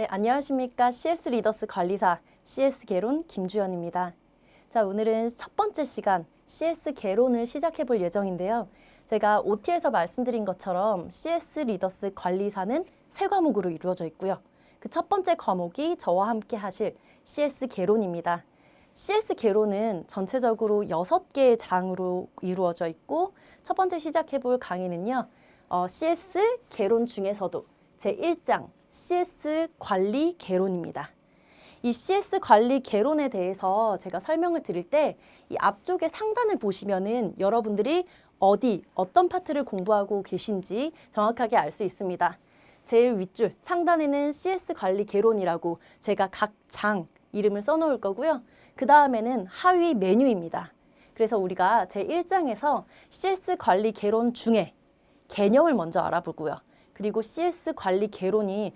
네, 안녕하십니까. CS 리더스 관리사 CS 개론 김주연입니다. 자, 오늘은 첫 번째 시간 CS 개론을 시작해 볼 예정인데요. 제가 OT에서 말씀드린 것처럼 CS 리더스 관리사는 세 과목으로 이루어져 있고요. 그 첫 번째 과목이 저와 함께 하실 CS 개론입니다. CS 개론은 전체적으로 6개의 장으로 이루어져 있고 첫 번째 시작해 볼 강의는요. CS 개론 중에서도 제1장 CS 관리 개론입니다. 이 CS 관리 개론에 대해서 제가 설명을 드릴 때 이 앞쪽에 상단을 보시면은 여러분들이 어떤 파트를 공부하고 계신지 정확하게 알 수 있습니다. 제일 윗줄 상단에는 CS 관리 개론이라고 제가 각 장 이름을 써놓을 거고요. 그 다음에는 하위 메뉴입니다. 그래서 우리가 제1장에서 CS 관리 개론 중에 개념을 먼저 알아보고요. 그리고 CS 관리 개론이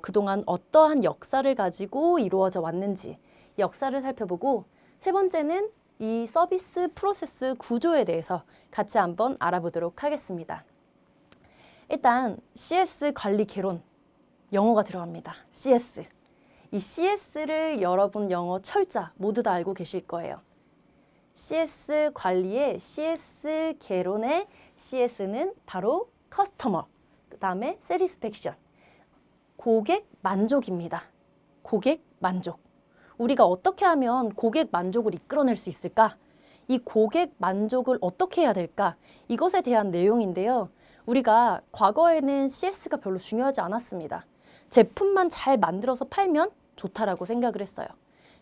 그동안 어떠한 역사를 가지고 이루어져 왔는지 역사를 살펴보고 세 번째는 이 서비스 프로세스 구조에 대해서 같이 한번 알아보도록 하겠습니다. 일단 CS 관리 개론, 영어가 들어갑니다. CS. 이 CS를 여러분 영어 철자 모두 다 알고 계실 거예요. CS 관리의 CS 개론의 CS는 바로 커스터머, 그 다음에 satisfaction, 고객 만족입니다. 고객 만족. 우리가 어떻게 하면 고객 만족을 이끌어낼 수 있을까? 이 고객 만족을 어떻게 해야 될까? 이것에 대한 내용인데요. 우리가 과거에는 CS가 별로 중요하지 않았습니다. 제품만 잘 만들어서 팔면 좋다라고 생각을 했어요.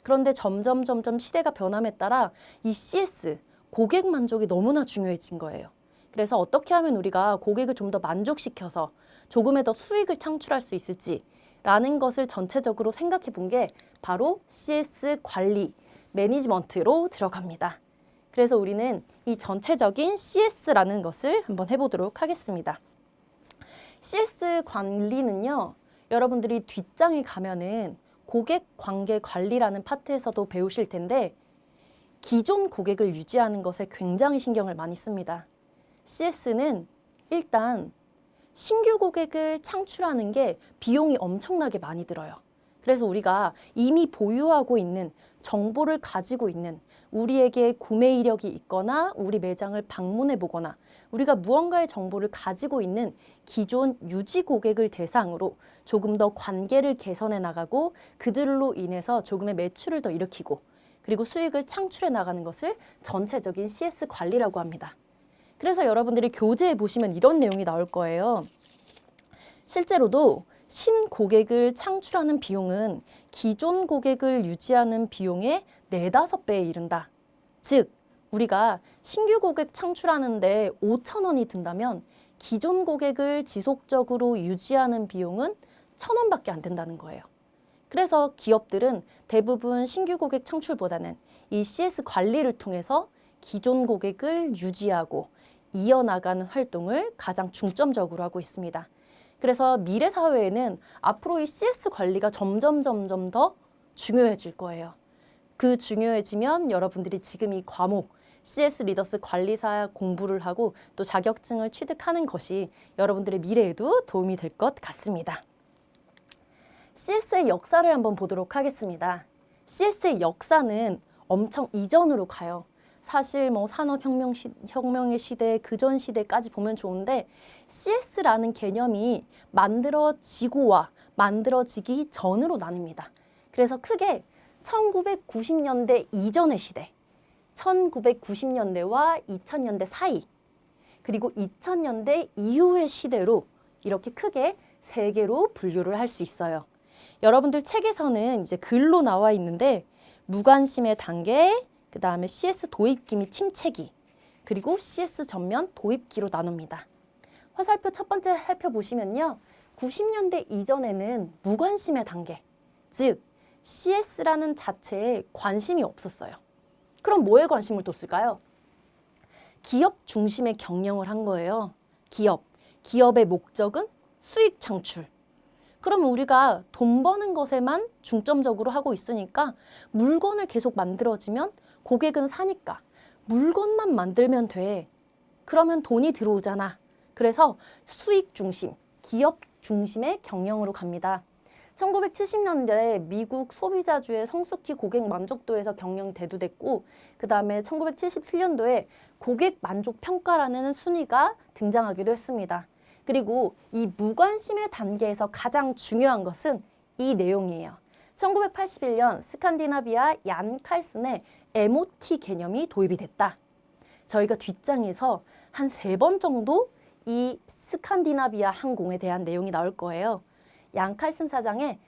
그런데 점점 시대가 변함에 따라 이 CS, 고객 만족이 너무나 중요해진 거예요. 그래서 어떻게 하면 우리가 고객을 좀 더 만족시켜서 조금의 더 수익을 창출할 수 있을지라는 것을 전체적으로 생각해 본 게 바로 CS 관리, 매니지먼트로 들어갑니다. 그래서 우리는 이 전체적인 CS라는 것을 한번 해보도록 하겠습니다. CS 관리는요, 여러분들이 뒷장에 가면은 고객 관계 관리라는 파트에서도 배우실 텐데 기존 고객을 유지하는 것에 굉장히 신경을 많이 씁니다. CS는 일단 신규 고객을 창출하는 게 비용이 엄청나게 많이 들어요. 그래서 우리가 이미 보유하고 있는 정보를 가지고 있는 우리에게 구매 이력이 있거나 우리 매장을 방문해 보거나 우리가 무언가의 정보를 가지고 있는 기존 유지 고객을 대상으로 조금 더 관계를 개선해 나가고 그들로 인해서 조금의 매출을 더 일으키고 그리고 수익을 창출해 나가는 것을 전체적인 CS 관리라고 합니다. 그래서 여러분들이 교재에 보시면 이런 내용이 나올 거예요. 실제로도 신고객을 창출하는 비용은 기존 고객을 유지하는 비용의 4~5배에 이른다. 즉, 우리가 신규 고객 창출하는데 5,000원이 든다면 기존 고객을 지속적으로 유지하는 비용은 1,000원밖에 안 된다는 거예요. 그래서 기업들은 대부분 신규 고객 창출보다는 이 CS 관리를 통해서 기존 고객을 유지하고 이어나가는 활동을 가장 중점적으로 하고 있습니다. 그래서 미래 사회에는 앞으로 이 CS 관리가 점점 더 중요해질 거예요. 그 중요해지면 여러분들이 지금 이 과목 CS 리더스 관리사 공부를 하고 또 자격증을 취득하는 것이 여러분들의 미래에도 도움이 될 것 같습니다. CS의 역사를 한번 보도록 하겠습니다. CS의 역사는 엄청 이전으로 가요. 사실 산업혁명의 시대, 그전 시대까지 보면 좋은데 CS라는 개념이 만들어지고와 만들어지기 전으로 나뉩니다. 그래서 크게 1990년대 이전의 시대, 1990년대와 2000년대 사이, 그리고 2000년대 이후의 시대로 이렇게 크게 3개로 분류를 할 수 있어요. 여러분들 책에서는 이제 글로 나와 있는데 무관심의 단계, 그 다음에 CS 도입기 및 침체기, 그리고 CS 전면 도입기로 나눕니다. 화살표 첫 번째 살펴보시면요. 90년대 이전에는 무관심의 단계, 즉 CS라는 자체에 관심이 없었어요. 그럼 뭐에 관심을 뒀을까요? 기업 중심의 경영을 한 거예요. 기업의 목적은 수익 창출. 그러면 우리가 돈 버는 것에만 중점적으로 하고 있으니까 물건을 계속 만들어지면 고객은 사니까 물건만 만들면 돼. 그러면 돈이 들어오잖아. 그래서 수익 중심, 기업 중심의 경영으로 갑니다. 1970년대 미국 소비자주의 성숙히 고객 만족도에서 경영이 대두됐고 그 다음에 1977년도에 고객 만족 평가라는 순위가 등장하기도 했습니다. 그리고 이 무관심의 단계에서 가장 중요한 것은 이 내용이에요. 1981년 스칸디나비아 얀 칼슨의 MOT 개념이 도입이 됐다. 저희가 뒷장에서 한 3번 정도 이 스칸디나비아 항공에 대한 내용이 나올 거예요. 얀 칼슨 사장의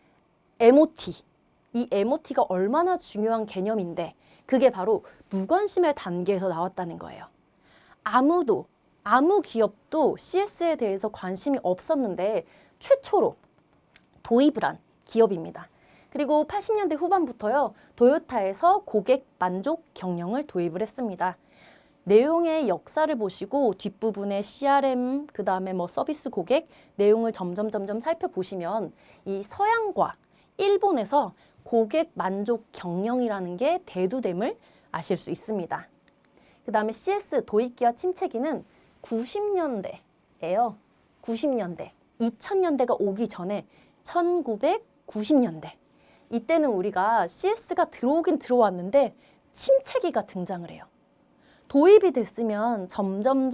MOT, 이 MOT가 얼마나 중요한 개념인데 그게 바로 무관심의 단계에서 나왔다는 거예요. 아무 기업도 CS에 대해서 관심이 없었는데 최초로 도입을 한 기업입니다. 그리고 80년대 후반부터요, 도요타에서 고객 만족 경영을 도입을 했습니다. 내용의 역사를 보시고 뒷부분에 CRM, 그 다음에 서비스 고객 내용을 점점 살펴보시면 이 서양과 일본에서 고객 만족 경영이라는 게 대두됨을 아실 수 있습니다. 그 다음에 CS 도입기와 침체기는 90년대예요. 90년대. 2000년대가 오기 전에 1990년대. 이때는 우리가 CS가 들어오긴 들어왔는데 침체기가 등장을 해요. 도입이 됐으면 점점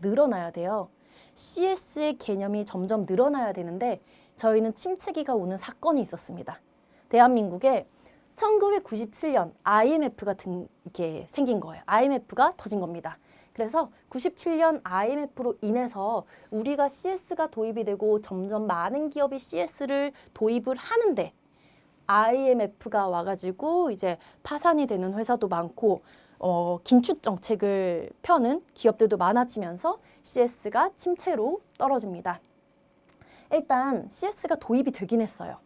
늘어나야 돼요. CS의 개념이 점점 늘어나야 되는데 저희는 침체기가 오는 사건이 있었습니다. 대한민국에 1997년 IMF가 이렇게 생긴 거예요. IMF가 터진 겁니다. 그래서 97년 IMF로 인해서 우리가 CS가 도입이 되고 점점 많은 기업이 CS를 도입을 하는데 IMF가 와가지고 이제 파산이 되는 회사도 많고 긴축 정책을 펴는 기업들도 많아지면서 CS가 침체로 떨어집니다. 일단 CS가 도입이 되긴 했어요.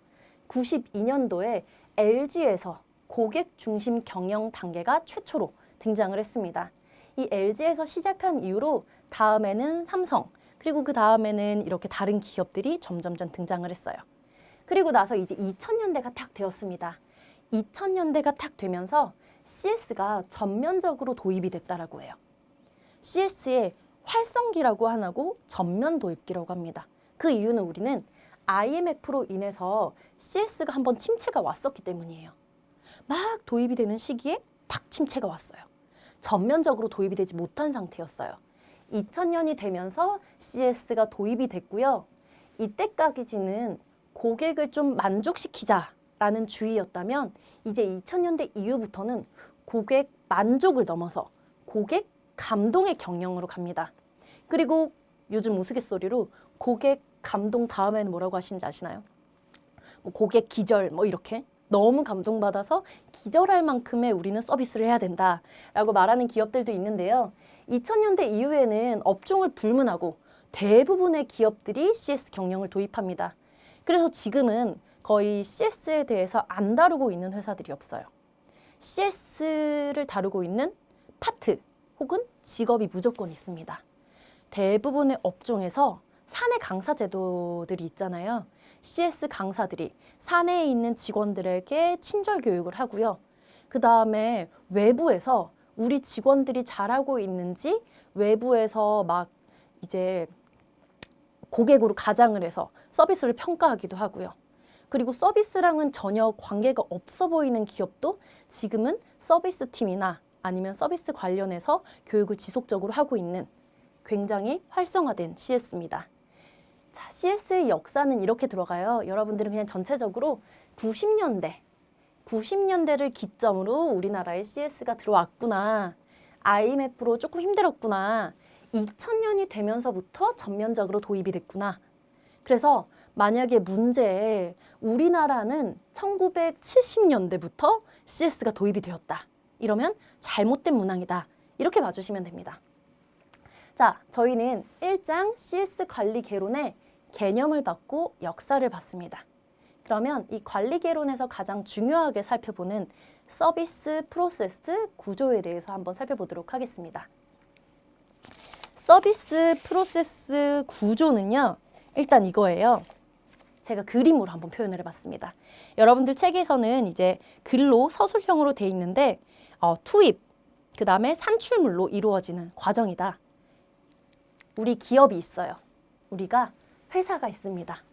92년도에 LG에서 고객 중심 경영 단계가 최초로 등장을 했습니다. 이 LG에서 시작한 이후로 다음에는 삼성, 그리고 그 다음에는 이렇게 다른 기업들이 점점 등장을 했어요. 그리고 나서 이제 2000년대가 탁 되었습니다. 2000년대가 탁 되면서 CS가 전면적으로 도입이 됐다라고 해요. CS의 활성기라고 하고 전면 도입기라고 합니다. 그 이유는 우리는 IMF로 인해서 CS가 한번 침체가 왔었기 때문이에요. 막 도입이 되는 시기에 탁 침체가 왔어요. 전면적으로 도입이 되지 못한 상태였어요. 2000년이 되면서 CS가 도입이 됐고요. 이때까지는 고객을 좀 만족시키자라는 주의였다면 이제 2000년대 이후부터는 고객 만족을 넘어서 고객 감동의 경영으로 갑니다. 그리고 요즘 우스갯소리로 고객 감동 다음에는 뭐라고 하시는지 아시나요? 고객 기절 이렇게 너무 감동받아서 기절할 만큼의 우리는 서비스를 해야 된다라고 말하는 기업들도 있는데요. 2000년대 이후에는 업종을 불문하고 대부분의 기업들이 CS 경영을 도입합니다. 그래서 지금은 거의 CS에 대해서 안 다루고 있는 회사들이 없어요. CS를 다루고 있는 파트 혹은 직업이 무조건 있습니다. 대부분의 업종에서 사내 강사 제도들이 있잖아요. CS 강사들이 사내에 있는 직원들에게 친절 교육을 하고요. 그 다음에 외부에서 우리 직원들이 잘하고 있는지 외부에서 막 이제 고객으로 가장을 해서 서비스를 평가하기도 하고요. 그리고 서비스랑은 전혀 관계가 없어 보이는 기업도 지금은 서비스 팀이나 아니면 서비스 관련해서 교육을 지속적으로 하고 있는 굉장히 활성화된 CS입니다. 자, CS의 역사는 이렇게 들어가요. 여러분들은 그냥 전체적으로 90년대를 기점으로 우리나라에 CS가 들어왔구나. IMF로 조금 힘들었구나. 2000년이 되면서부터 전면적으로 도입이 됐구나. 그래서 만약에 문제에 우리나라는 1970년대부터 CS가 도입이 되었다. 이러면 잘못된 문항이다. 이렇게 봐주시면 됩니다. 자, 저희는 1장 CS 관리 개론의 개념을 받고 역사를 봤습니다. 그러면 이 관리 개론에서 가장 중요하게 살펴보는 서비스 프로세스 구조에 대해서 한번 살펴보도록 하겠습니다. 서비스 프로세스 구조는요, 일단 이거예요. 제가 그림으로 한번 표현을 해봤습니다. 여러분들 책에서는 이제 글로 서술형으로 돼 있는데 투입, 그 다음에 산출물로 이루어지는 과정이다. 우리 기업이 있어요. 우리가 회사가 있습니다.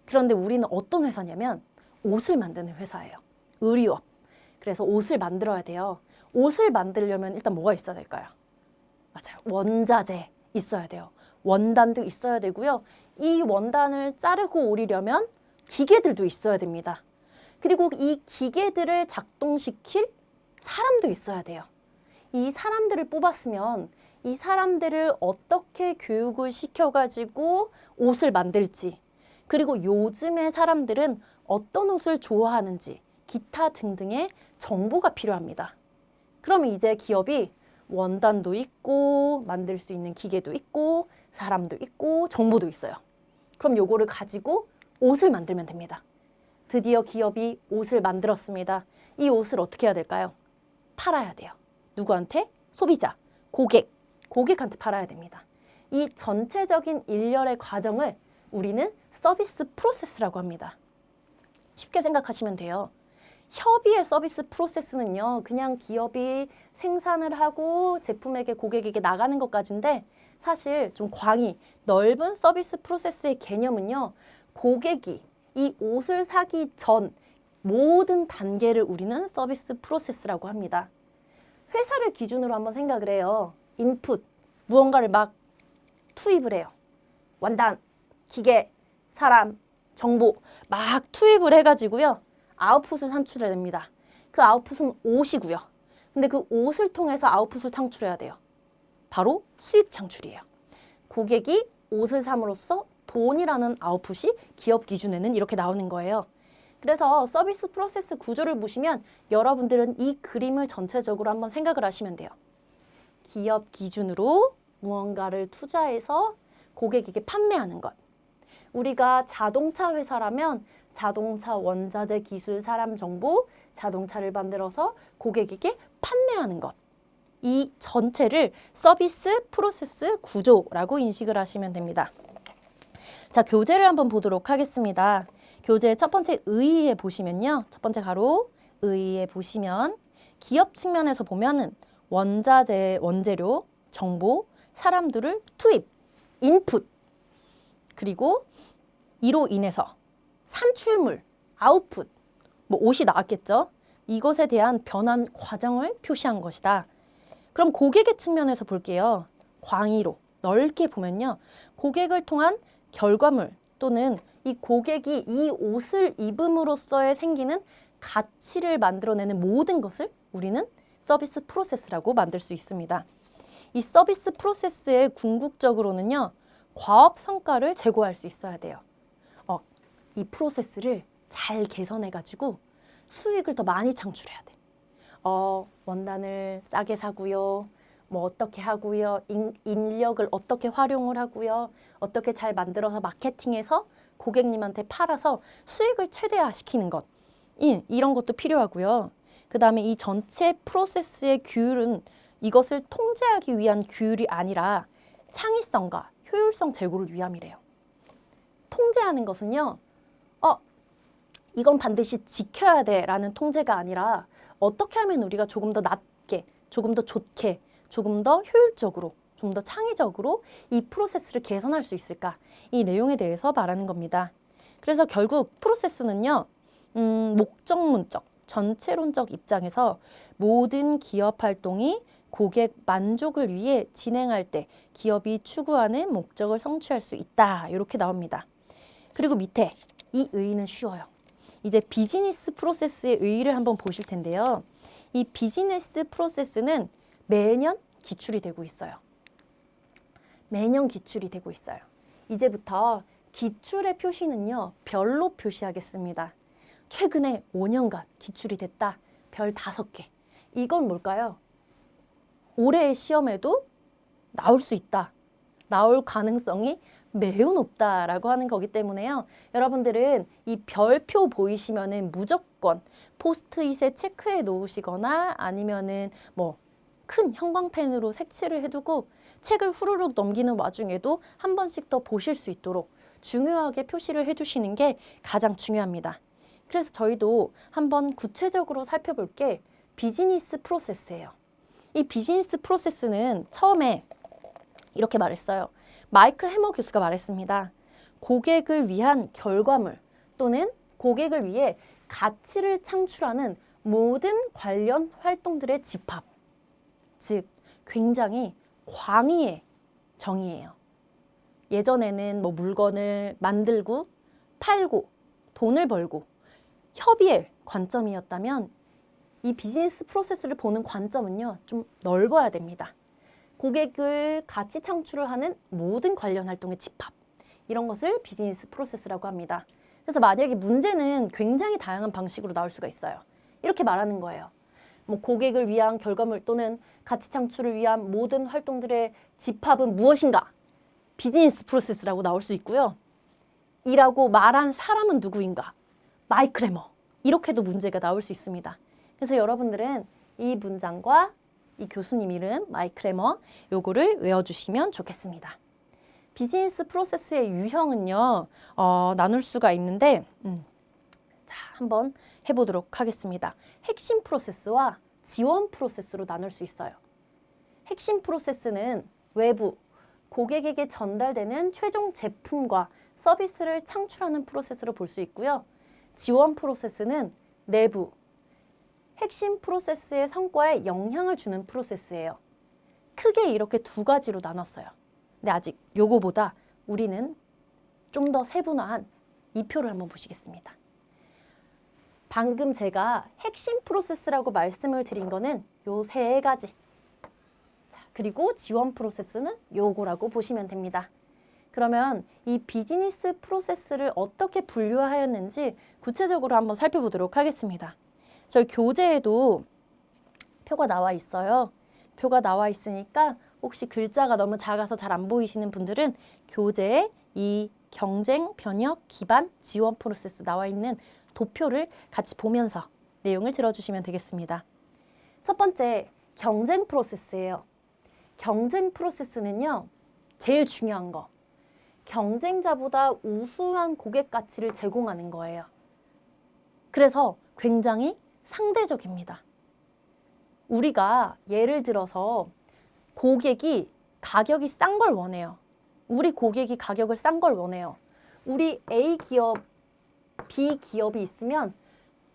그런데 우리는 어떤 회사냐면 옷을 만드는 회사예요. 의류업. 그래서 옷을 만들어야 돼요. 옷을 만들려면 일단 뭐가 있어야 될까요? 맞아요. 원자재 있어야 돼요. 원단도 있어야 되고요. 이 원단을 자르고 오리려면 기계들도 있어야 됩니다. 그리고 이 기계들을 작동시킬 사람도 있어야 돼요. 이 사람들을 뽑았으면 이 사람들을 어떻게 교육을 시켜가지고 옷을 만들지, 그리고 요즘의 사람들은 어떤 옷을 좋아하는지, 기타 등등의 정보가 필요합니다. 그러면 이제 기업이 원단도 있고 만들 수 있는 기계도 있고 사람도 있고 정보도 있어요. 그럼 요거를 가지고 옷을 만들면 됩니다. 드디어 기업이 옷을 만들었습니다. 이 옷을 어떻게 해야 될까요? 팔아야 돼요. 누구한테? 소비자, 고객한테 팔아야 됩니다. 이 전체적인 일련의 과정을 우리는 서비스 프로세스라고 합니다. 쉽게 생각하시면 돼요. 협의의 서비스 프로세스는요, 그냥 기업이 생산을 하고 제품에게 고객에게 나가는 것까지인데, 사실 좀 광이 넓은 서비스 프로세스의 개념은요, 고객이 이 옷을 사기 전 모든 단계를 우리는 서비스 프로세스라고 합니다. 회사를 기준으로 한번 생각을 해요. 인풋, 무언가를 막 투입을 해요. 원단, 기계, 사람, 정보 막 투입을 해가지고요. 아웃풋을 산출해냅니다. 그 아웃풋은 옷이고요. 근데 그 옷을 통해서 아웃풋을 창출해야 돼요. 바로 수익 창출이에요. 고객이 옷을 삼으로써 돈이라는 아웃풋이 기업 기준에는 이렇게 나오는 거예요. 그래서 서비스 프로세스 구조를 보시면 여러분들은 이 그림을 전체적으로 한번 생각을 하시면 돼요. 기업 기준으로 무언가를 투자해서 고객에게 판매하는 것. 우리가 자동차 회사라면 자동차 원자재 기술 사람 정보, 자동차를 만들어서 고객에게 판매하는 것. 이 전체를 서비스 프로세스 구조라고 인식을 하시면 됩니다. 자, 교재를 한번 보도록 하겠습니다. 교재 첫 번째 의의에 보시면요. 첫 번째 가로 의의에 보시면 기업 측면에서 보면은 원자재, 원재료, 정보, 사람들을 투입, 인풋, 그리고 이로 인해서 산출물, 아웃풋, 뭐 옷이 나왔겠죠. 이것에 대한 변환 과정을 표시한 것이다. 그럼 고객의 측면에서 볼게요. 광의로 넓게 보면요. 고객을 통한 결과물 또는 이 고객이 이 옷을 입음으로써의 생기는 가치를 만들어내는 모든 것을 우리는 서비스 프로세스라고 만들 수 있습니다. 이 서비스 프로세스의 궁극적으로는요. 과업 성과를 제고할 수 있어야 돼요. 이 프로세스를 잘 개선해가지고 수익을 더 많이 창출해야 돼. 원단을 싸게 사고요. 뭐 어떻게 하고요. 인력을 어떻게 활용을 하고요. 어떻게 잘 만들어서 마케팅해서 고객님한테 팔아서 수익을 최대화시키는 것. 이런 것도 필요하고요. 그 다음에 이 전체 프로세스의 규율은 이것을 통제하기 위한 규율이 아니라 창의성과 효율성 제고를 위함이래요. 통제하는 것은요. 이건 반드시 지켜야 돼 라는 통제가 아니라 어떻게 하면 우리가 조금 더 낮게, 조금 더 좋게, 조금 더 효율적으로, 좀 더 창의적으로 이 프로세스를 개선할 수 있을까? 이 내용에 대해서 말하는 겁니다. 그래서 결국 프로세스는요. 목적론적, 전체론적 입장에서 모든 기업 활동이 고객 만족을 위해 진행할 때 기업이 추구하는 목적을 성취할 수 있다. 이렇게 나옵니다. 그리고 밑에 이 의의는 쉬워요. 이제 비즈니스 프로세스의 의의를 한번 보실 텐데요. 이 비즈니스 프로세스는 매년 기출이 되고 있어요. 매년 기출이 되고 있어요. 이제부터 기출의 표시는요. 별로 표시하겠습니다. 최근에 5년간 기출이 됐다. 별 5개. 이건 뭘까요? 올해의 시험에도 나올 수 있다. 나올 가능성이 매우 높다라고 하는 거기 때문에요. 여러분들은 이 별표 보이시면은 무조건 포스트잇에 체크해 놓으시거나 아니면은 뭐 큰 형광펜으로 색칠을 해두고 책을 후루룩 넘기는 와중에도 한 번씩 더 보실 수 있도록 중요하게 표시를 해주시는 게 가장 중요합니다. 그래서 저희도 한번 구체적으로 살펴볼 게 비즈니스 프로세스예요. 이 비즈니스 프로세스는 처음에 이렇게 말했어요. 마이클 해머 교수가 말했습니다. 고객을 위한 결과물 또는 고객을 위해 가치를 창출하는 모든 관련 활동들의 집합. 즉, 굉장히 광의의 정의예요. 예전에는 뭐 물건을 만들고 팔고 돈을 벌고 협의의 관점이었다면 이 비즈니스 프로세스를 보는 관점은요, 좀 넓어야 됩니다. 고객을 가치 창출을 하는 모든 관련 활동의 집합. 이런 것을 비즈니스 프로세스라고 합니다. 그래서 만약에 문제는 굉장히 다양한 방식으로 나올 수가 있어요. 이렇게 말하는 거예요. 뭐 고객을 위한 결과물 또는 가치 창출을 위한 모든 활동들의 집합은 무엇인가? 비즈니스 프로세스라고 나올 수 있고요. 이라고 말한 사람은 누구인가? 마이크 레머. 이렇게도 문제가 나올 수 있습니다. 그래서 여러분들은 이 문장과 이 교수님 이름 마이크 레머 요거를 외워주시면 좋겠습니다. 비즈니스 프로세스의 유형은요, 나눌 수가 있는데 자, 한번 해보도록 하겠습니다. 핵심 프로세스와 지원 프로세스로 나눌 수 있어요. 핵심 프로세스는 외부, 고객에게 전달되는 최종 제품과 서비스를 창출하는 프로세스로 볼 수 있고요. 지원 프로세스는 내부, 핵심 프로세스의 성과에 영향을 주는 프로세스예요. 크게 이렇게 두 가지로 나눴어요. 근데 아직 요거보다 우리는 좀 더 세분화한 이 표를 한번 보시겠습니다. 방금 제가 핵심 프로세스라고 말씀을 드린 거는 요 세 가지. 자, 그리고 지원 프로세스는 요거라고 보시면 됩니다. 그러면 이 비즈니스 프로세스를 어떻게 분류하였는지 구체적으로 한번 살펴보도록 하겠습니다. 저희 교재에도 표가 나와 있어요. 표가 나와 있으니까 혹시 글자가 너무 작아서 잘 안 보이시는 분들은 교재에 이 경쟁, 변혁, 기반, 지원 프로세스 나와 있는 도표를 같이 보면서 내용을 들어주시면 되겠습니다. 첫 번째, 경쟁 프로세스예요. 경쟁 프로세스는요, 제일 중요한 거. 경쟁자보다 우수한 고객 가치를 제공하는 거예요. 그래서 굉장히 상대적입니다. 우리가 예를 들어서 고객이 가격이 싼 걸 원해요. 우리 고객이 가격을 싼 걸 원해요. 우리 A 기업, B 기업이 있으면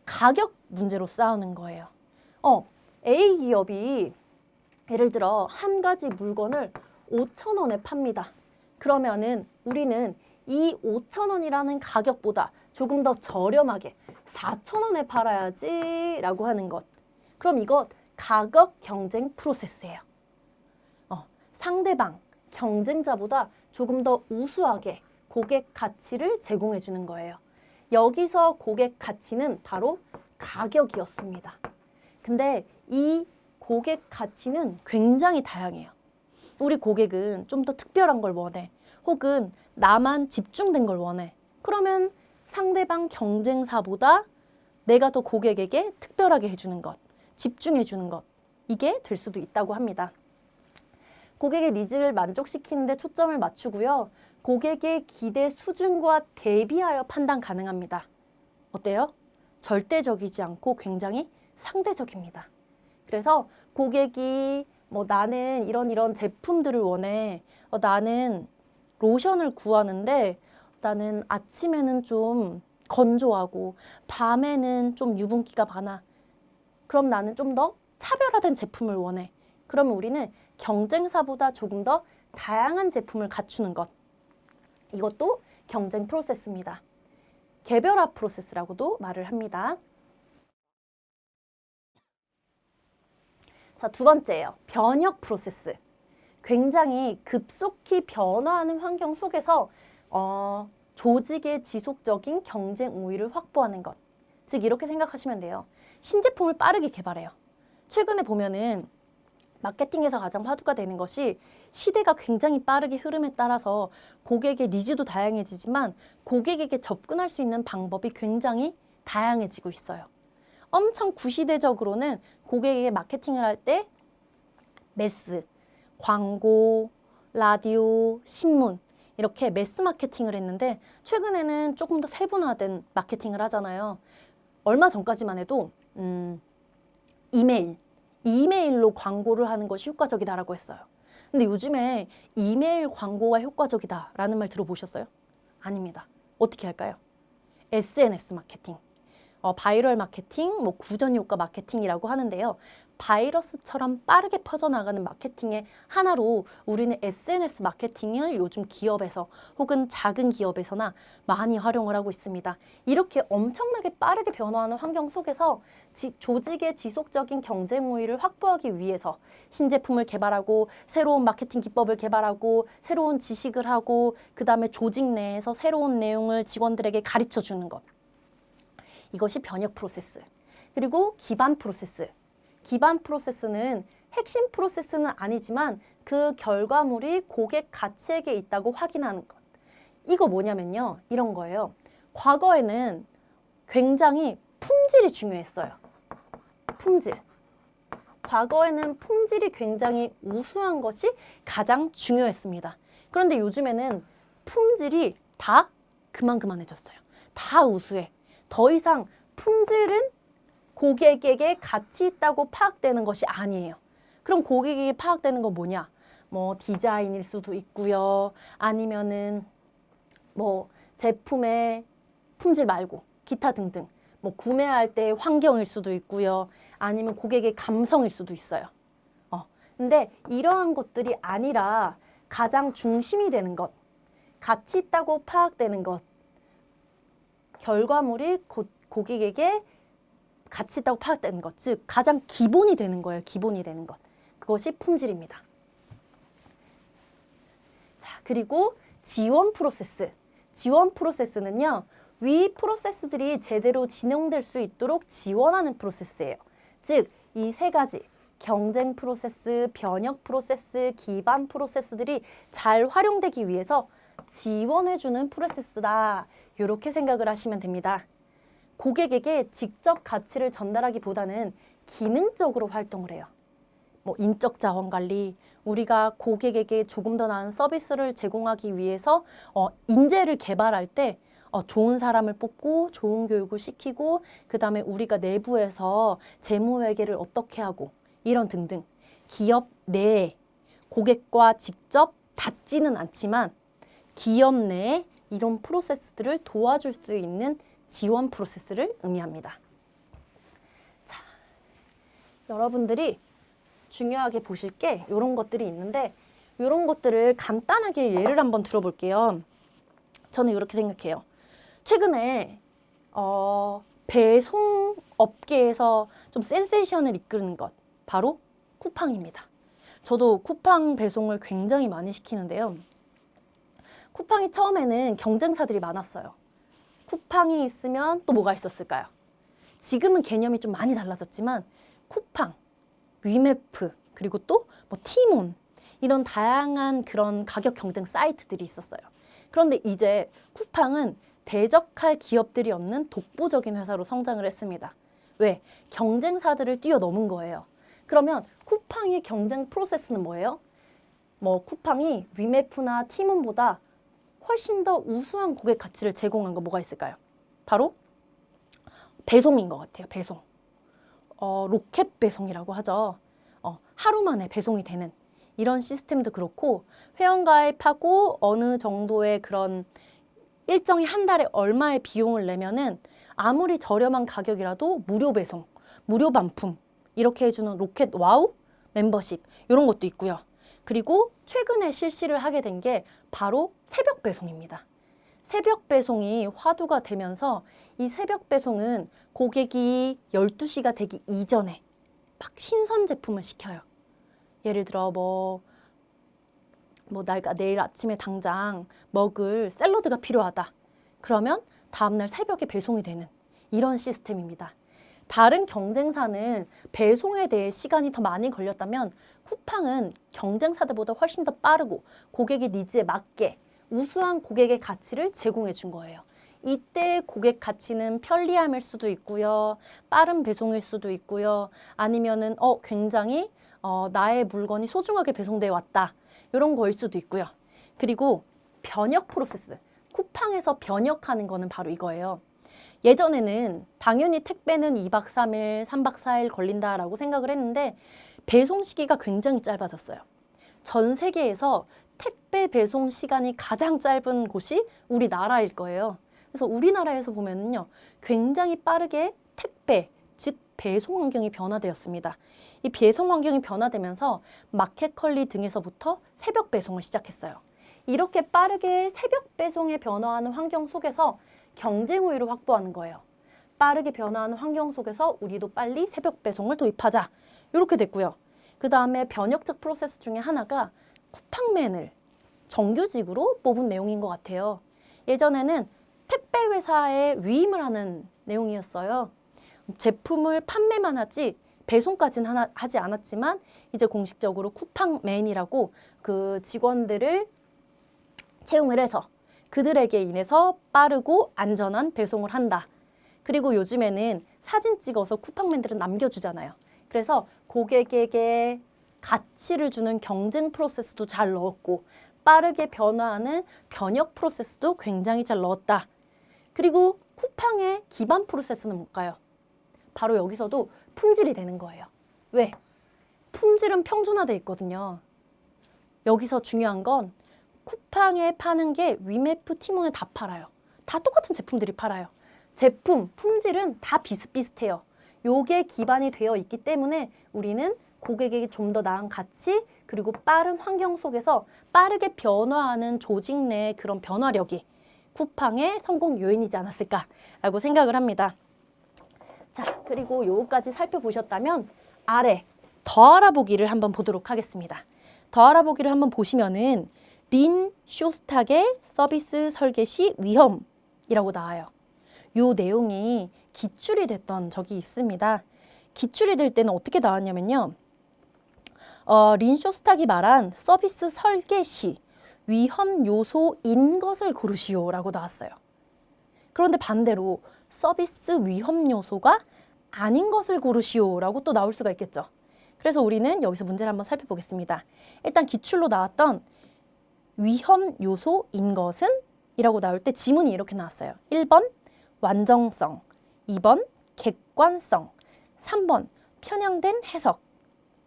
가격 문제로 싸우는 거예요. A 기업이 예를 들어 한 가지 물건을 5,000원에 팝니다. 그러면은 우리는 이 5,000원이라는 가격보다 조금 더 저렴하게 4,000원에 팔아야지 라고 하는 것. 그럼 이것 가격 경쟁 프로세스예요. 상대방, 경쟁자보다 조금 더 우수하게 고객 가치를 제공해 주는 거예요. 여기서 고객 가치는 바로 가격이었습니다. 근데 이 고객 가치는 굉장히 다양해요. 우리 고객은 좀 더 특별한 걸 원해. 혹은 나만 집중된 걸 원해. 그러면 상대방 경쟁사보다 내가 더 고객에게 특별하게 해주는 것, 집중해 주는 것, 이게 될 수도 있다고 합니다. 고객의 니즈를 만족시키는 데 초점을 맞추고요. 고객의 기대 수준과 대비하여 판단 가능합니다. 어때요? 절대적이지 않고 굉장히 상대적입니다. 그래서 고객이 나는 이런 제품들을 원해. 나는 로션을 구하는데 나는 아침에는 좀 건조하고 밤에는 좀 유분기가 많아. 그럼 나는 좀 더 차별화된 제품을 원해. 그러면 우리는 경쟁사보다 조금 더 다양한 제품을 갖추는 것. 이것도 경쟁 프로세스입니다. 개별화 프로세스라고도 말을 합니다. 자, 두 번째예요. 변혁 프로세스. 굉장히 급속히 변화하는 환경 속에서 조직의 지속적인 경쟁 우위를 확보하는 것. 즉 이렇게 생각하시면 돼요. 신제품을 빠르게 개발해요. 최근에 보면은 마케팅에서 가장 화두가 되는 것이 시대가 굉장히 빠르게 흐름에 따라서 고객의 니즈도 다양해지지만 고객에게 접근할 수 있는 방법이 굉장히 다양해지고 있어요. 엄청 구시대적으로는 고객에게 마케팅을 할 때 매스, 광고, 라디오, 신문 이렇게 매스 마케팅을 했는데 최근에는 조금 더 세분화된 마케팅을 하잖아요. 얼마 전까지만 해도 이메일로 광고를 하는 것이 효과적이다라고 했어요. 근데 요즘에 이메일 광고가 효과적이다라는 말 들어보셨어요? 아닙니다. 어떻게 할까요? SNS 마케팅, 바이럴 마케팅, 뭐 구전 효과 마케팅이라고 하는데요. 바이러스처럼 빠르게 퍼져나가는 마케팅의 하나로 우리는 SNS 마케팅을 요즘 기업에서 혹은 작은 기업에서나 많이 활용을 하고 있습니다. 이렇게 엄청나게 빠르게 변화하는 환경 속에서 조직의 지속적인 경쟁 우위를 확보하기 위해서 신제품을 개발하고 새로운 마케팅 기법을 개발하고 새로운 지식을 하고 그다음에 조직 내에서 새로운 내용을 직원들에게 가르쳐 주는 것. 이것이 변혁 프로세스. 그리고 기반 프로세스. 기반 프로세스는 핵심 프로세스는 아니지만 그 결과물이 고객 가치에게 있다고 확인하는 것. 이거 뭐냐면요. 이런 거예요. 과거에는 굉장히 품질이 중요했어요. 품질. 과거에는 품질이 굉장히 우수한 것이 가장 중요했습니다. 그런데 요즘에는 품질이 다 그만해졌어요. 다 우수해. 더 이상 품질은 고객에게 가치 있다고 파악되는 것이 아니에요. 그럼 고객에게 파악되는 건 뭐냐? 뭐 디자인일 수도 있고요. 아니면은 뭐 제품의 품질 말고 기타 등등. 뭐 구매할 때 환경일 수도 있고요. 아니면 고객의 감성일 수도 있어요. 근데 이러한 것들이 아니라 가장 중심이 되는 것, 가치 있다고 파악되는 것, 결과물이 고객에게 가치 있다고 파악되는 것, 즉 가장 기본이 되는 거예요. 기본이 되는 것. 그것이 품질입니다. 자, 그리고 지원 프로세스. 지원 프로세스는요. 위 프로세스들이 제대로 진행될 수 있도록 지원하는 프로세스예요. 즉, 이 세 가지 경쟁 프로세스, 변혁 프로세스, 기반 프로세스들이 잘 활용되기 위해서 지원해주는 프로세스다. 이렇게 생각을 하시면 됩니다. 고객에게 직접 가치를 전달하기보다는 기능적으로 활동을 해요. 뭐 인적 자원 관리, 우리가 고객에게 조금 더 나은 서비스를 제공하기 위해서 인재를 개발할 때 좋은 사람을 뽑고 좋은 교육을 시키고 그다음에 우리가 내부에서 재무회계를 어떻게 하고 이런 등등 기업 내에 고객과 직접 닿지는 않지만 기업 내에 이런 프로세스들을 도와줄 수 있는 지원 프로세스를 의미합니다. 자, 여러분들이 중요하게 보실 게 이런 것들이 있는데 이런 것들을 간단하게 예를 한번 들어볼게요. 저는 이렇게 생각해요. 최근에 배송 업계에서 좀 센세이션을 이끄는 것 바로 쿠팡입니다. 저도 쿠팡 배송을 굉장히 많이 시키는데요. 쿠팡이 처음에는 경쟁사들이 많았어요. 쿠팡이 있으면 또 뭐가 있었을까요? 지금은 개념이 좀 많이 달라졌지만 쿠팡, 위메프, 그리고 또 뭐 티몬 이런 다양한 그런 가격 경쟁 사이트들이 있었어요. 그런데 이제 쿠팡은 대적할 기업들이 없는 독보적인 회사로 성장을 했습니다. 왜? 경쟁사들을 뛰어넘은 거예요. 그러면 쿠팡의 경쟁 프로세스는 뭐예요? 뭐 쿠팡이 위메프나 티몬보다 훨씬 더 우수한 고객 가치를 제공한 거 뭐가 있을까요? 바로 배송인 것 같아요. 배송. 로켓 배송이라고 하죠. 하루 만에 배송이 되는 이런 시스템도 그렇고 회원가입하고 어느 정도의 그런 일정이 한 달에 얼마의 비용을 내면은 아무리 저렴한 가격이라도 무료 배송, 무료 반품 이렇게 해주는 로켓 와우 멤버십 이런 것도 있고요. 그리고 최근에 실시를 하게 된 게 바로 새벽 배송입니다. 새벽 배송이 화두가 되면서 이 새벽 배송은 고객이 12시가 되기 이전에 막 신선 제품을 시켜요. 예를 들어 내가 내일 아침에 당장 먹을 샐러드가 필요하다. 그러면 다음날 새벽에 배송이 되는 이런 시스템입니다. 다른 경쟁사는 배송에 대해 시간이 더 많이 걸렸다면 쿠팡은 경쟁사들보다 훨씬 더 빠르고 고객의 니즈에 맞게 우수한 고객의 가치를 제공해 준 거예요. 이때 고객 가치는 편리함일 수도 있고요. 빠른 배송일 수도 있고요. 아니면은 굉장히 나의 물건이 소중하게 배송되어 왔다. 이런 거일 수도 있고요. 그리고 변혁 프로세스. 쿠팡에서 변혁하는 거는 바로 이거예요. 예전에는 당연히 택배는 2박 3일, 3박 4일 걸린다라고 생각을 했는데 배송 시기가 굉장히 짧아졌어요. 전 세계에서 택배 배송 시간이 가장 짧은 곳이 우리나라일 거예요. 그래서 우리나라에서 보면은요, 굉장히 빠르게 택배, 즉 배송 환경이 변화되었습니다. 이 배송 환경이 변화되면서 마켓컬리 등에서부터 새벽 배송을 시작했어요. 이렇게 빠르게 새벽 배송에 변화하는 환경 속에서 경쟁 우위를 확보하는 거예요. 빠르게 변화하는 환경 속에서 우리도 빨리 새벽 배송을 도입하자. 이렇게 됐고요. 그 다음에 변혁적 프로세스 중에 하나가 쿠팡맨을 정규직으로 뽑은 내용인 것 같아요. 예전에는 택배 회사에 위임을 하는 내용이었어요. 제품을 판매만 하지 배송까지는 하지 않았지만 이제 공식적으로 쿠팡맨이라고 그 직원들을 채용을 해서 그들에게 인해서 빠르고 안전한 배송을 한다. 그리고 요즘에는 사진 찍어서 쿠팡맨들은 남겨주잖아요. 그래서 고객에게 가치를 주는 경쟁 프로세스도 잘 넣었고 빠르게 변화하는 변혁 프로세스도 굉장히 잘 넣었다. 그리고 쿠팡의 기반 프로세스는 뭘까요? 바로 여기서도 품질이 되는 거예요. 왜? 품질은 평준화되어 있거든요. 여기서 중요한 건 쿠팡에 파는 게 위메프, 티몬을 다 팔아요. 다 똑같은 제품들이 팔아요. 제품, 품질은 다 비슷비슷해요. 요게 기반이 되어 있기 때문에 우리는 고객에게 좀 더 나은 가치 그리고 빠른 환경 속에서 빠르게 변화하는 조직 내의 그런 변화력이 쿠팡의 성공 요인이지 않았을까라고 생각을 합니다. 자, 그리고 요거까지 살펴보셨다면 아래 더 알아보기를 한번 보도록 하겠습니다. 더 알아보기를 한번 보시면은 린 쇼스탁의 서비스 설계 시 위험이라고 나와요. 요 내용이 기출이 됐던 적이 있습니다. 기출이 될 때는 어떻게 나왔냐면요. 린 쇼스탁이 말한 서비스 설계 시 위험 요소인 것을 고르시오라고 나왔어요. 그런데 반대로 서비스 위험 요소가 아닌 것을 고르시오라고 또 나올 수가 있겠죠. 그래서 우리는 여기서 문제를 한번 살펴보겠습니다. 일단 기출로 나왔던 위험 요소인 것은 이라고 나올 때 지문이 이렇게 나왔어요. 1번 완정성, 2번 객관성, 3번 편향된 해석,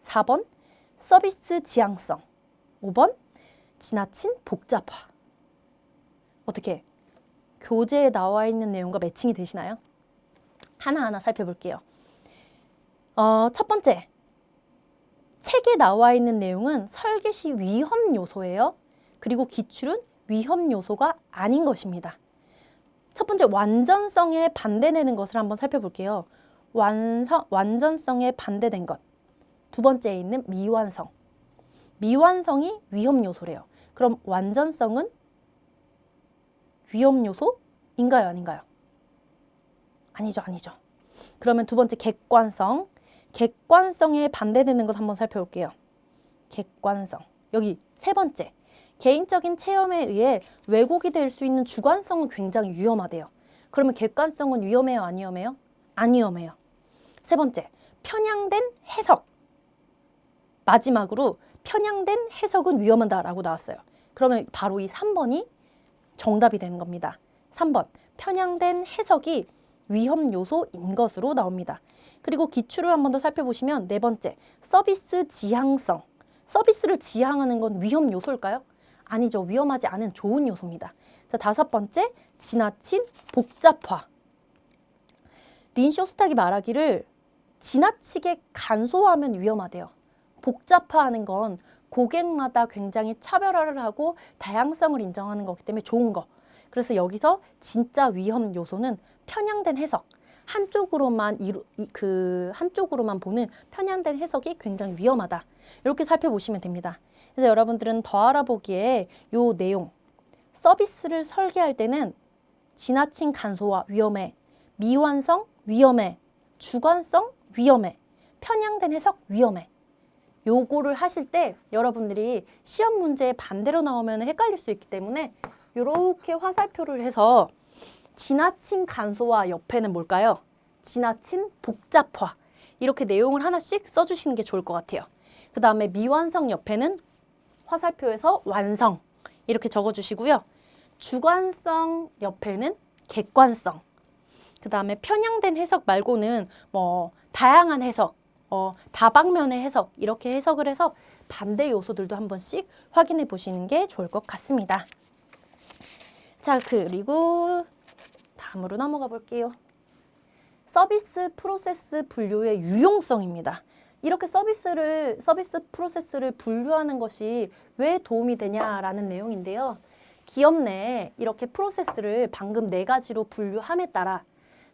4번 서비스 지향성, 5번 지나친 복잡화. 어떻게 교재에 나와 있는 내용과 매칭이 되시나요? 하나하나 살펴볼게요. 첫 번째, 책에 나와 있는 내용은 설계 시 위험 요소예요. 그리고 기출은 위험 요소가 아닌 것입니다. 첫 번째, 완전성에 반대되는 것을 한번 살펴볼게요. 완전성에 반대된 것. 두 번째에 있는 미완성. 미완성이 위험 요소래요. 그럼 완전성은 위험 요소인가요, 아닌가요? 아니죠, 아니죠. 그러면 두 번째 객관성. 객관성에 반대되는 것 한번 살펴볼게요. 객관성. 여기 세 번째. 개인적인 체험에 의해 왜곡이 될 수 있는 주관성은 굉장히 위험하대요. 그러면 객관성은 위험해요, 안 위험해요? 안 위험해요. 세 번째, 편향된 해석. 마지막으로 편향된 해석은 위험하다라고 나왔어요. 그러면 바로 이 3번이 정답이 되는 겁니다. 3번, 편향된 해석이 위험 요소인 것으로 나옵니다. 그리고 기출을 한 번 더 살펴보시면 네 번째, 서비스 지향성. 서비스를 지향하는 건 위험 요소일까요? 아니죠. 위험하지 않은 좋은 요소입니다. 자, 다섯 번째, 지나친 복잡화. 린 쇼스탁이 말하기를 지나치게 간소화하면 위험하대요. 복잡화하는 건 고객마다 굉장히 차별화를 하고 다양성을 인정하는 거기 때문에 좋은 거. 그래서 여기서 진짜 위험 요소는 편향된 해석. 한쪽으로만 보는 편향된 해석이 굉장히 위험하다. 이렇게 살펴보시면 됩니다. 그래서 여러분들은 더 알아보기에 요 내용, 서비스를 설계할 때는 지나친 간소화 위험해, 미완성 위험해, 주관성 위험해, 편향된 해석 위험해. 요거를 하실 때 여러분들이 시험 문제에 반대로 나오면 헷갈릴 수 있기 때문에 이렇게 화살표를 해서 지나친 간소화 옆에는 뭘까요? 지나친 복잡화. 이렇게 내용을 하나씩 써주시는 게 좋을 것 같아요. 그 다음에 미완성 옆에는 화살표에서 완성. 이렇게 적어주시고요. 주관성 옆에는 객관성. 그 다음에 편향된 해석 말고는 뭐 다양한 해석, 다방면의 해석 이렇게 해석을 해서 반대 요소들도 한 번씩 확인해 보시는 게 좋을 것 같습니다. 자, 그리고 다음으로 넘어가 볼게요. 서비스 프로세스 분류의 유용성입니다. 이렇게 서비스 프로세스를 분류하는 것이 왜 도움이 되냐라는 내용인데요. 기업 내에 이렇게 프로세스를 방금 4가지로 분류함에 따라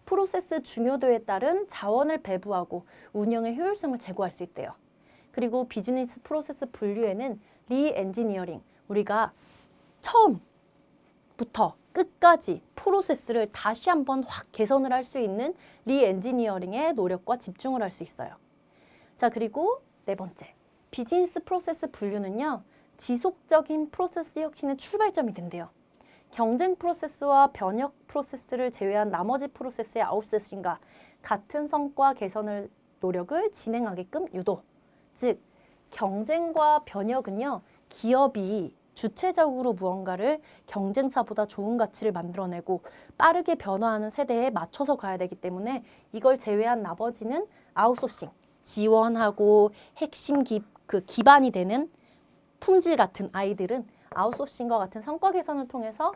프로세스 중요도에 따른 자원을 배분하고 운영의 효율성을 제고할 수 있대요. 그리고 비즈니스 프로세스 분류에는 리엔지니어링, 우리가 처음부터 끝까지 프로세스를 다시 한번 확 개선을 할 수 있는 리엔지니어링의 노력과 집중을 할 수 있어요. 자, 그리고 4번째, 비즈니스 프로세스 분류는요, 지속적인 프로세스 혁신의 출발점이 된대요. 경쟁 프로세스와 변혁 프로세스를 제외한 나머지 프로세스의 아웃소싱과 같은 성과 개선을 노력을 진행하게끔 유도. 즉, 경쟁과 변혁은요, 기업이 주체적으로 무언가를 경쟁사보다 좋은 가치를 만들어내고 빠르게 변화하는 세대에 맞춰서 가야 되기 때문에 이걸 제외한 나머지는 아웃소싱, 지원하고 핵심 기반이 되는 품질 같은 아이들은 아웃소싱과 같은 성과 개선을 통해서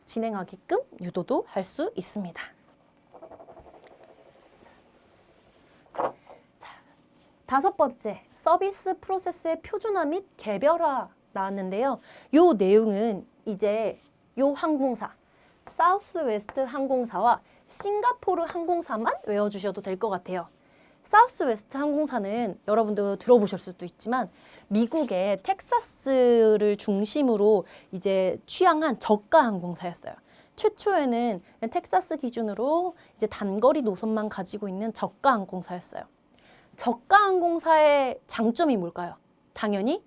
진행하게끔 유도도 할 수 있습니다. 자, 5번째, 서비스 프로세스의 표준화 및 개별화 나왔는데요. 요 내용은 이제 요 항공사, 사우스웨스트 항공사와 싱가포르 항공사만 외워주셔도 될 것 같아요. 사우스웨스트 항공사는 여러분도 들어보실 수도 있지만 미국의 텍사스를 중심으로 이제 취향한 저가 항공사였어요. 최초에는 텍사스 기준으로 이제 단거리 노선만 가지고 있는 저가 항공사였어요. 저가 항공사의 장점이 뭘까요? 당연히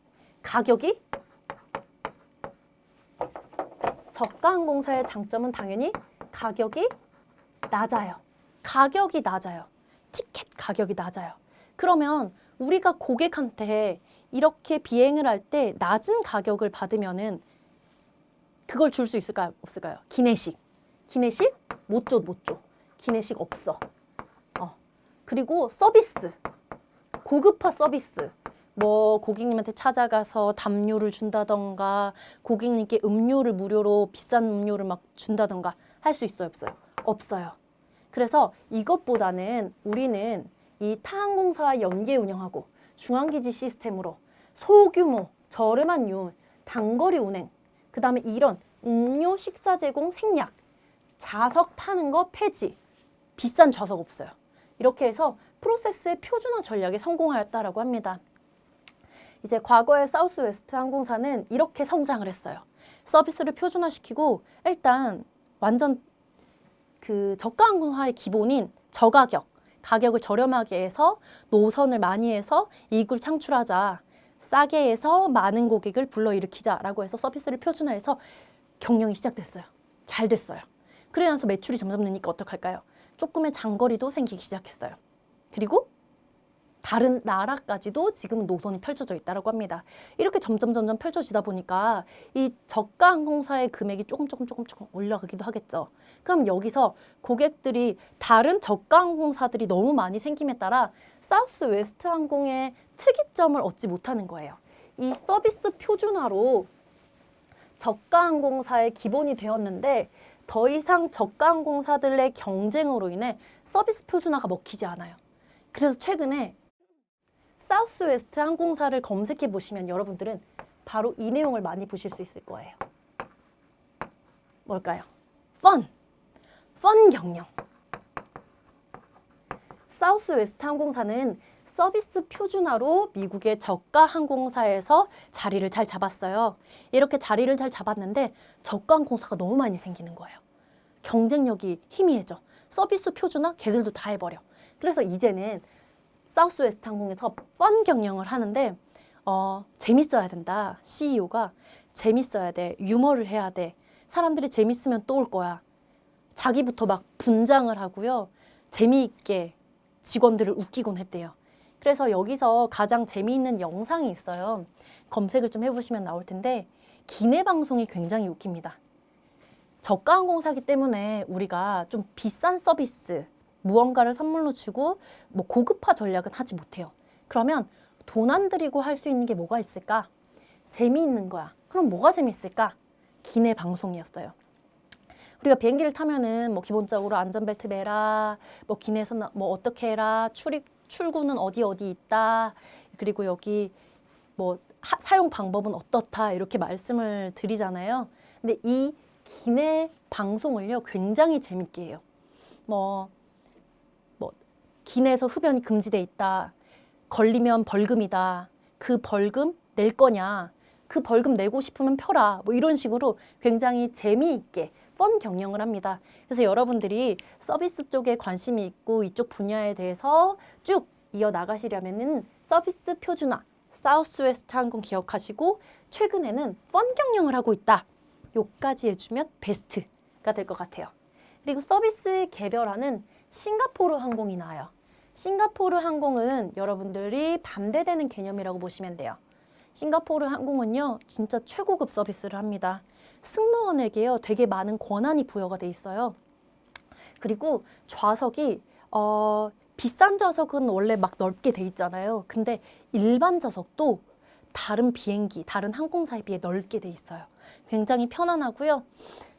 저가 항공사의 장점은 당연히 가격이 낮아요. 티켓 가격이 낮아요. 그러면 우리가 고객한테 이렇게 비행을 할 때 낮은 가격을 받으면은 그걸 줄 수 있을까요? 없을까요? 기내식 못 줘. 기내식 없어. 그리고 서비스, 고급화 서비스. 뭐 고객님한테 찾아가서 담요를 준다던가 고객님께 음료를 무료로 비싼 음료를 막 준다던가 할 수 있어요? 없어요. 그래서 이것보다는 우리는 이 타항공사와 연계 운영하고 중앙기지 시스템으로 소규모, 저렴한 요율, 단거리 운행, 그 다음에 이런 음료 식사 제공 생략, 좌석 파는 거 폐지, 비싼 좌석 없어요. 이렇게 해서 프로세스의 표준화 전략에 성공하였다라고 합니다. 이제 과거의 사우스웨스트 항공사는 이렇게 성장을 했어요. 서비스를 표준화시키고 일단 완전 그 저가 항공사의 기본인 저가격, 가격을 저렴하게 해서 노선을 많이 해서 이익을 창출하자. 싸게 해서 많은 고객을 불러일으키자라고 해서 서비스를 표준화해서 경영이 시작됐어요. 잘 됐어요. 그러면서 매출이 점점 느니까 어떡할까요? 조금의 장거리도 생기기 시작했어요. 그리고 다른 나라까지도 지금 노선이 펼쳐져 있다고 합니다. 이렇게 점점 펼쳐지다 보니까 이 저가 항공사의 금액이 조금 올라가기도 하겠죠. 그럼 여기서 고객들이 다른 저가 항공사들이 너무 많이 생김에 따라 사우스웨스트 항공의 특이점을 얻지 못하는 거예요. 이 서비스 표준화로 저가 항공사의 기본이 되었는데 더 이상 저가 항공사들의 경쟁으로 인해 서비스 표준화가 먹히지 않아요. 그래서 최근에 사우스웨스트 항공사를 검색해 보시면 여러분들은 바로 이 내용을 많이 보실 수 있을 거예요. 뭘까요? 펀 경영. 사우스웨스트 항공사는 서비스 표준화로 미국의 저가 항공사에서 자리를 잘 잡았어요. 이렇게 자리를 잘 잡았는데 저가 항공사가 너무 많이 생기는 거예요. 경쟁력이 희미해져. 서비스 표준화 걔들도 다 해버려. 그래서 이제는 사우스웨스트 항공에서 펀 경영을 하는데 재밌어야 된다. CEO가 재밌어야 돼. 유머를 해야 돼. 사람들이 재밌으면 또 올 거야. 자기부터 막 분장을 하고요. 재미있게 직원들을 웃기곤 했대요. 그래서 여기서 가장 재미있는 영상이 있어요. 검색을 좀 해보시면 나올 텐데 기내 방송이 굉장히 웃깁니다. 저가 항공사기 때문에 우리가 좀 비싼 서비스, 무언가를 선물로 주고 뭐 고급화 전략은 하지 못해요. 그러면 돈 안 들이고 할 수 있는 게 뭐가 있을까? 재미있는 거야. 그럼 뭐가 재밌을까? 기내 방송이었어요. 우리가 비행기를 타면은 뭐 기본적으로 안전벨트 매라, 뭐 기내에서 뭐 어떻게 해라, 출구는 어디 있다, 그리고 여기 뭐 사용 방법은 어떻다 이렇게 말씀을 드리잖아요. 근데 이 기내 방송을요 굉장히 재밌게 해요. 뭐 기내에서 흡연이 금지돼 있다. 걸리면 벌금이다. 그 벌금 낼 거냐? 그 벌금 내고 싶으면 펴라. 뭐 이런 식으로 굉장히 재미있게 펀 경영을 합니다. 그래서 여러분들이 서비스 쪽에 관심이 있고 이쪽 분야에 대해서 쭉 이어나가시려면은 서비스 표준화, 사우스웨스트 항공 기억하시고 최근에는 펀 경영을 하고 있다. 요까지 해주면 베스트가 될 것 같아요. 그리고 서비스 개별화는 싱가포르 항공이 나와요. 싱가포르 항공은 여러분들이 반대되는 개념이라고 보시면 돼요. 싱가포르 항공은요, 진짜 최고급 서비스를 합니다. 승무원에게요, 되게 많은 권한이 부여가 돼 있어요. 그리고 좌석이 비싼 좌석은 원래 막 넓게 돼 있잖아요. 근데 일반 좌석도 다른 비행기, 다른 항공사에 비해 넓게 돼 있어요. 굉장히 편안하고요.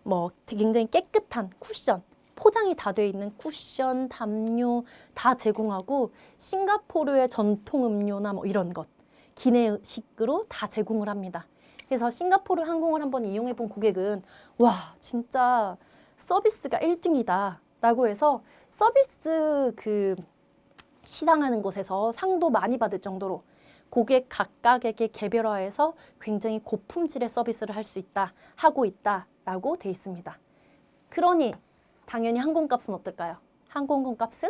뭐 굉장히 깨끗한 쿠션, 포장이 다 돼 있는 쿠션, 담요 다 제공하고 싱가포르의 전통 음료나 뭐 이런 것, 기내식으로 다 제공을 합니다. 그래서 싱가포르 항공을 한번 이용해 본 고객은 와, 진짜 서비스가 1등이다 라고 해서 서비스 시상하는 곳에서 상도 많이 받을 정도로 고객 각각에게 개별화해서 굉장히 고품질의 서비스를 할 수 있다, 하고 있다라고 돼 있습니다. 그러니 당연히 항공값은 어떨까요? 항공권값은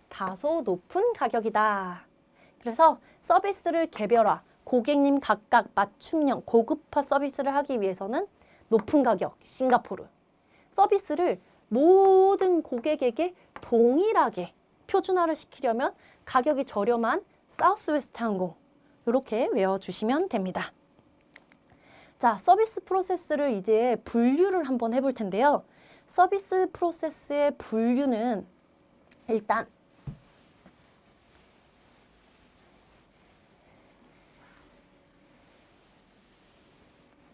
다소 높은 가격이다. 그래서 서비스를 개별화, 고객님 각각 맞춤형 고급화 서비스를 하기 위해서는 높은 가격, 싱가포르. 서비스를 모든 고객에게 동일하게 표준화를 시키려면 가격이 저렴한 사우스웨스트 항공. 이렇게 외워주시면 됩니다. 자, 서비스 프로세스를 이제 분류를 한번 해볼 텐데요. 서비스 프로세스의 분류는 일단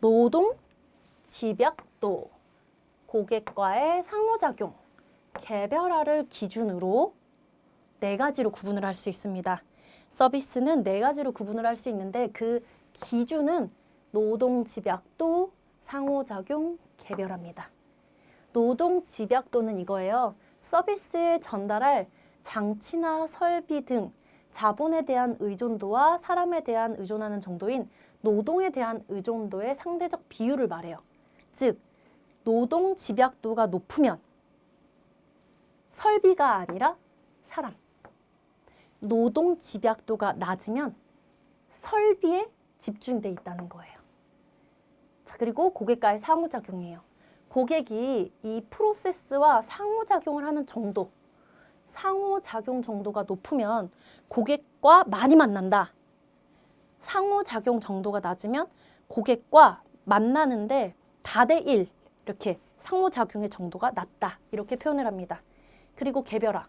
노동, 집약도, 고객과의 상호작용, 개별화를 기준으로 4가지로 구분을 할 수 있습니다. 서비스는 4가지로 구분을 할 수 있는데 그 기준은 노동, 집약도, 상호작용, 개별화입니다. 노동, 집약도는 이거예요. 서비스에 전달할 장치나 설비 등 자본에 대한 의존도와 사람에 대한 의존하는 정도인 노동에 대한 의존도의 상대적 비율을 말해요. 즉, 노동 집약도가 높으면 설비가 아니라 사람. 노동 집약도가 낮으면 설비에 집중돼 있다는 거예요. 자, 그리고 고객과의 상호작용이에요. 고객이 이 프로세스와 상호작용을 하는 정도, 상호작용 정도가 높으면 고객과 많이 만난다. 상호작용 정도가 낮으면 고객과 만나는데 4대1 이렇게 상호작용의 정도가 낮다. 이렇게 표현을 합니다. 그리고 개별화.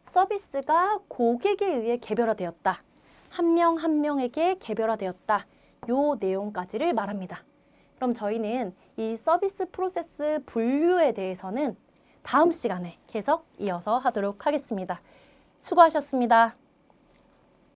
서비스가 고객에 의해 개별화되었다. 한 명 한 명에게 개별화되었다. 요 내용까지를 말합니다. 그럼 저희는 이 서비스 프로세스 분류에 대해서는 다음 시간에 계속 이어서 하도록 하겠습니다. 수고하셨습니다.